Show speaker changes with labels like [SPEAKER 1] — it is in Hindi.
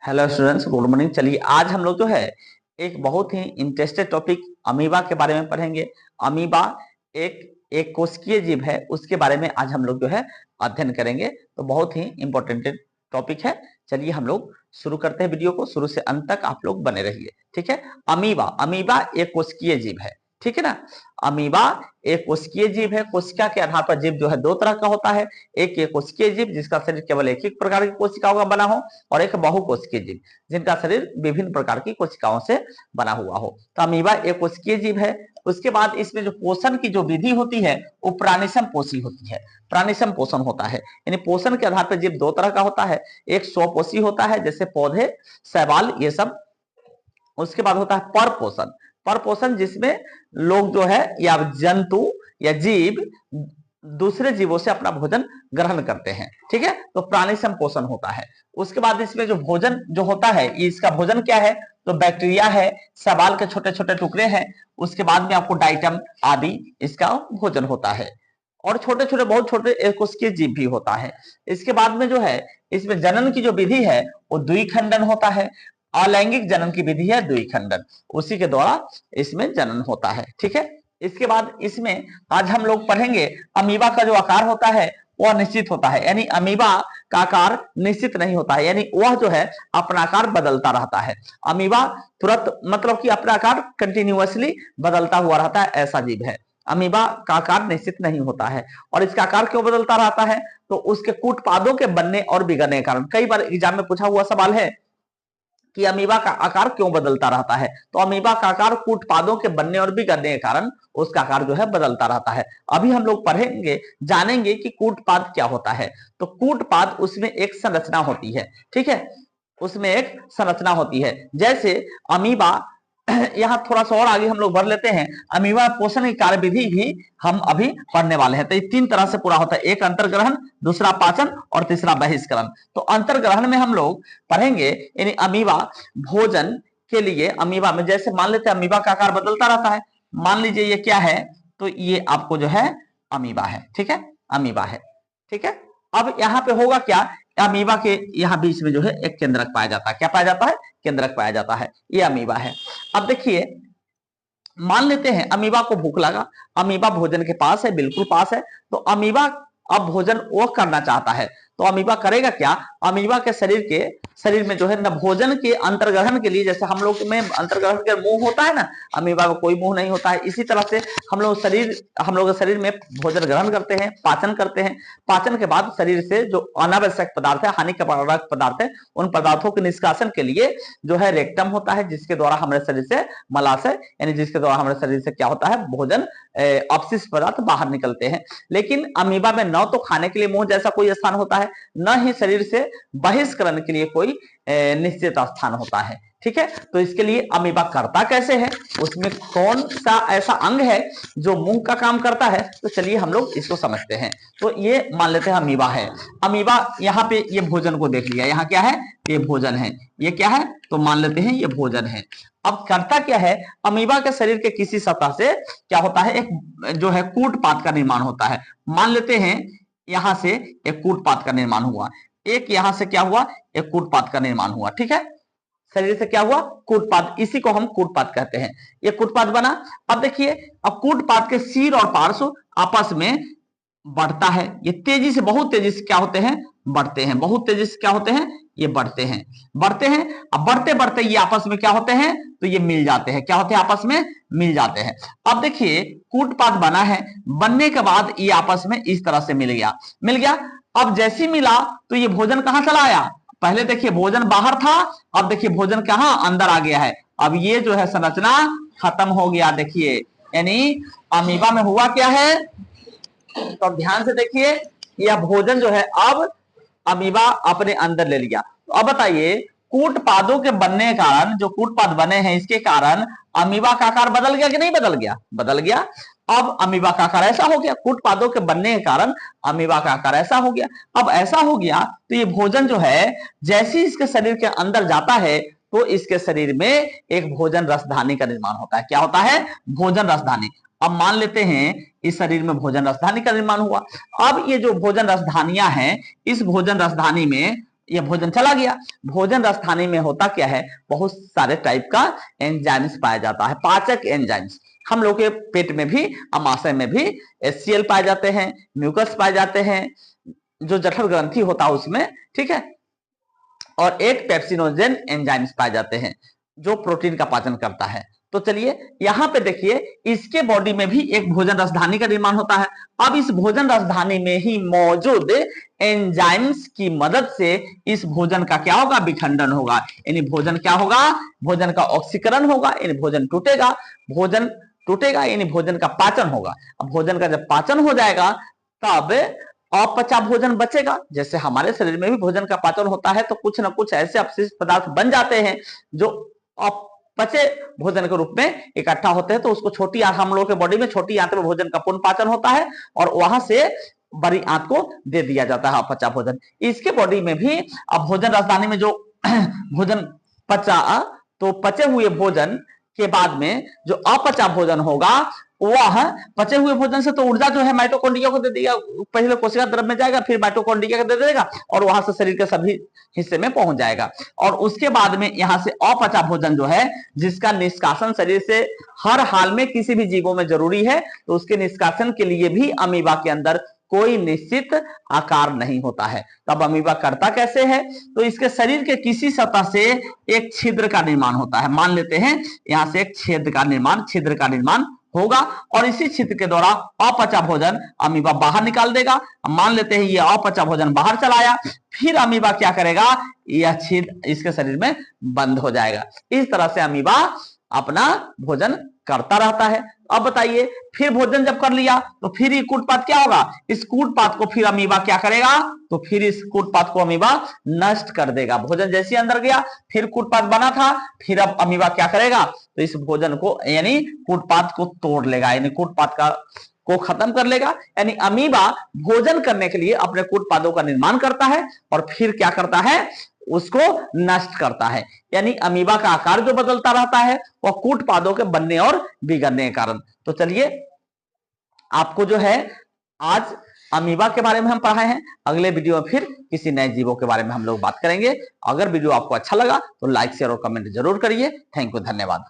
[SPEAKER 1] Hello students, good morning. चलिए आज हम लोग जो है एक बहुत ही इंटरेस्टेड टॉपिक अमीबा के बारे में पढ़ेंगे। अमीबा एक एक कोशिकीय जीव है, उसके बारे में आज हम लोग जो है अध्ययन करेंगे। तो बहुत ही इंपॉर्टेंट टॉपिक है। चलिए हम लोग शुरू करते हैं वीडियो को, शुरू से अंत तक आप लोग बने रहिए। ठीक है। अमीबा अमीबा एक कोशिकीय जीव है, ठीक है ना। अमीबा एक कोशिकीय जीव है। कोशिका के आधार पर जीव जो है दो तरह का होता है। एक कोशिकीय जीव जिसका शरीर केवल एक ही प्रकार की कोशिकाओं का बना हो, और एक बहुकोशिकीय जीव जिनका शरीर विभिन्न प्रकार की कोशिकाओं से बना हुआ हो। तो अमीबा एक कोशिकीय जीव है। उसके बाद इसमें जो पोषण की जो विधि होती है वो प्राणिसम पोषी होती है। प्राणिसम पोषण होता है, यानी पोषण के आधार पर जीव दो तरह का होता है। एक स्वपोषी होता है, जैसे पौधे, शैवाल, ये सब। उसके बाद होता है पर पोषण। पर पोषण जिसमें लोग जो है या जंतु या जीव दूसरे जीवों से अपना भोजन ग्रहण करते हैं। ठीक है, तो प्राणी संपोषण होता है। उसके बाद इसमें जो भोजन जो होता है, इसका भोजन क्या है, तो बैक्टीरिया है, शैवाल के छोटे छोटे टुकड़े हैं। उसके बाद में आपको डाइटम आदि इसका भोजन होता है, और छोटे छोटे बहुत छोटे एकोशिकीय जीव भी होता है। इसके बाद में जो है इसमें जनन की जो विधि है वो द्विखंडन होता है। अलैंगिक जनन की विधि है द्विखंडन, उसी के द्वारा इसमें जनन होता है। ठीक है। इसके बाद इसमें आज हम लोग पढ़ेंगे अमीबा का जो आकार होता है वह निश्चित होता है, यानी अमीबा का आकार निश्चित नहीं होता है, यानी वह जो है अपना आकार बदलता रहता है। अमीबा तुरंत मतलब कि अपना आकार कंटिन्यूअसली बदलता हुआ रहता है, ऐसा जीव है। अमीबा का आकार निश्चित नहीं होता है। और इसका आकार क्यों बदलता रहता है, तो उसके कूटपादों के बनने और बिगड़ने के कारण। कई बार एग्जाम में पूछा हुआ सवाल है कि अमीबा का आकार क्यों बदलता रहता है, तो अमीबा का आकार कूटपादों के बनने और बिगड़ने के कारण उसका आकार जो है बदलता रहता है। अभी हम लोग पढ़ेंगे, जानेंगे कि कूटपाद क्या होता है। तो कूटपाद उसमें एक संरचना होती है। ठीक है, उसमें एक संरचना होती है। जैसे अमीबा यहाँ थोड़ा सा और आगे हम लोग बढ़ लेते हैं। अमीबा पोषण की कार्य विधि भी हम अभी पढ़ने वाले हैं। तो ये तीन तरह से पूरा होता है, एक अंतर्ग्रहण, दूसरा पाचन और तीसरा बहिष्करण। तो अंतर्ग्रहण में हम लोग पढ़ेंगे, यानी अमीबा भोजन के लिए, अमीबा में जैसे मान लेते हैं अमीबा का आकार बदलता रहता है। मान लीजिए ये क्या है, तो ये आपको जो है अमीबा है। ठीक है, अमीबा है। ठीक है। अब यहाँ पे होगा क्या, अमीबा के यहाँ बीच में जो है एक केंद्रक पाया जाता है। क्या पाया जाता है, केंद्रक पाया जाता है। ये अमीबा है। अब देखिए, मान लेते हैं अमीबा को भूख लगा, अमीबा भोजन के पास है, बिल्कुल पास है। तो अमीबा अब भोजन वो करना चाहता है, तो अमीबा करेगा क्या, अमीबा के शरीर में जो है न भोजन के अंतर्ग्रहण के लिए, जैसे हम लोग में अंतर्ग्रहण के मुंह होता है ना, अमीबा में कोई मुंह नहीं होता है। इसी तरह से हम लोग शरीर में भोजन ग्रहण करते हैं, पाचन करते हैं। पाचन के बाद शरीर से जो अनावश्यक पदार्थ है, हानिकारक पदार्थ है, उन पदार्थों के निष्कासन के लिए जो है रेक्टम होता है, जिसके द्वारा हमारे शरीर से मलाशय, यानी जिसके द्वारा हमारे शरीर से क्या होता है, भोजन अपशिष्ट पदार्थ बाहर निकलते हैं। लेकिन अमीबा में न तो खाने के लिए मुंह जैसा कोई स्थान होता है, न ही शरीर से बहिष्करण के लिए कोई निश्चित स्थान होता है। ठीक है, तो इसके लिए अमीबा करता कैसे है, उसमें कौन सा ऐसा अंग है जो मुंह का काम करता है, तो चलिए हम लोग इसको समझते हैं। तो ये मान लेते हैं अमीबा है। अमीबा यहाँ पे ये भोजन को देख लिया, यहाँ क्या है, ये भोजन है। ये क्या है, तो मान लेते हैं ये भोजन है। अब करता क्या है, अमीबा के शरीर के किसी सतह से क्या होता है, एक जो है कूटपाद का निर्माण होता है। मान लेते हैं यहां से एक कूटपाद का निर्माण हुआ, एक यहां से क्या हुआ, एक कूटपाद का निर्माण हुआ। ठीक है, शरीर से क्या हुआ, कूटपाद, इसी को हम कूटपाद कहते हैं। ये कूटपाद बना। अब देखिए, अब कूटपाद के सिर और पार्श्व आपस में बढ़ता है। ये तेजी से, बहुत तेजी से क्या होते हैं, बढ़ते हैं। बहुत तेजी से क्या होते हैं, ये बढ़ते हैं, बढ़ते हैं। अब बढ़ते बढ़ते ये आपस में क्या होते हैं, तो ये मिल जाते हैं। क्या होते हैं, आपस में मिल जाते हैं। अब देखिए, कूटपाद बना है, बनने के बाद ये आपस में इस तरह से मिल गया, मिल गया। अब जैसे मिला तो ये भोजन कहां चला आया, पहले देखिए भोजन बाहर था, अब देखिए भोजन कहां, अंदर आ गया है। अब ये जो है संरचना खत्म हो गया। देखिए, यानी अमीबा में हुआ क्या है, तो अब ध्यान से देखिए, यह भोजन जो है अब अमीबा अपने अंदर ले लिया। तो अब बताइए, कूटपादों के बनने के कारण, जो कूटपाद बने हैं इसके कारण अमीबा का आकार बदल गया कि नहीं बदल गया, बदल गया। अब अमीबा का आकार ऐसा हो गया, कूटपादों के बनने के कारण अमीबा का आकार ऐसा हो गया। अब ऐसा हो गया तो ये भोजन जो है जैसे इसके शरीर के अंदर जाता है, तो इसके शरीर में एक भोजन रसधानी का निर्माण होता है। क्या होता है, भोजन रसधानी। अब मान लेते हैं इस शरीर में भोजन रसधानी का निर्माण हुआ। अब ये जो भोजन रसधानियां हैं, इस भोजन रसधानी में ये भोजन चला गया। भोजन रसधानी में होता क्या है, बहुत सारे टाइप का एंजाइम्स पाया जाता है, पाचक एंजाइम्स। हम लोग के पेट में भी, अमाशय में भी HCl पाए जाते हैं, म्यूकस पाए जाते हैं, जो जठर ग्रंथि होता है उसमें, ठीक है, और एक पेप्सिनोजेन एंजाइम्स पाए जाते हैं जो प्रोटीन का पाचन करता है। तो चलिए यहां पे देखिए, इसके बॉडी में भी एक भोजन रसधानी का निर्माण होता है। अब इस भोजन रसधानी में ही मौजूद एंजाइम्स की मदद से इस भोजन का क्या होगा, विखंडन होगा, यानी भोजन क्या होगा, भोजन का ऑक्सीकरण होगा, यानी भोजन टूटेगा, भोजन टूटेगा यानी भोजन का पाचन होगा। अब भोजन का जब पाचन हो जाएगा तब अपचा भोजन बचेगा। जैसे हमारे शरीर में भी भोजन का पाचन होता है तो कुछ ना कुछ ऐसे अपशिष्ट पदार्थ बन जाते हैं जो अपचे भोजन के रूप में इकट्ठा होते हैं, तो उसको छोटी, हम लोगों के बॉडी में छोटी आंत में भोजन का पूर्ण पाचन होता है और वहां से बड़ी आंत को दे दिया जाता है अपचा भोजन। इसके बॉडी में भी अब भोजन राजधानी में जो भोजन पचा, तो पचे हुए भोजन के बाद में जो अपचा भोजन होगा वह पचे हुए भोजन से तो ऊर्जा जो है माइटोकॉन्ड्रिया को दे देगा, पहले कोशिका द्रव्य में जाएगा, फिर माइटोकॉन्ड्रिया को दे देगा और वहां से शरीर के सभी हिस्से में पहुंच जाएगा। और उसके बाद में यहां से अपचा भोजन जो है, जिसका निष्कासन शरीर से हर हाल में किसी भी जीवों में जरूरी है, तो उसके निष्कासन के लिए भी अमीबा के अंदर कोई निश्चित आकार नहीं होता है। तब अमीबा करता कैसे है, तो इसके शरीर के किसी सतह से एक छिद्र का निर्माण होता है। मान लेते हैं यहां से एक छिद्र का निर्माण होगा और इसी छिद्र के द्वारा अपचा भोजन अमीबा बाहर निकाल देगा। मान लेते हैं ये अपचा भोजन बाहर चलाया, फिर अमीबा क्या करेगा, यह छिद्र इसके शरीर में बंद हो जाएगा। इस तरह से अमीबा अपना भोजन करता रहता है। अब बताइए, फिर भोजन जब कर लिया तो फिर ये कूटपात क्या होगा, इस कूटपात को फिर अमीबा क्या करेगा, तो फिर इस कूटपात को अमीबा नष्ट कर देगा। भोजन जैसे अंदर गया, फिर कूटपात बना था, फिर अब अमीबा क्या करेगा, तो इस भोजन को यानी कूटपात को तोड़ लेगा, यानी कूटपात को खत्म कर लेगा। यानी अमीबा भोजन करने के लिए अपने कूटपातों का निर्माण करता है और फिर क्या करता है, उसको नष्ट करता है। यानी अमीबा का आकार जो बदलता रहता है वह कूटपादों के बनने और बिगड़ने के कारण। तो चलिए आपको जो है आज अमीबा के बारे में हम पढ़ाए हैं। अगले वीडियो में फिर किसी नए जीवों के बारे में हम लोग बात करेंगे। अगर वीडियो आपको अच्छा लगा तो लाइक शेयर और कमेंट जरूर करिए। थैंक यू, धन्यवाद।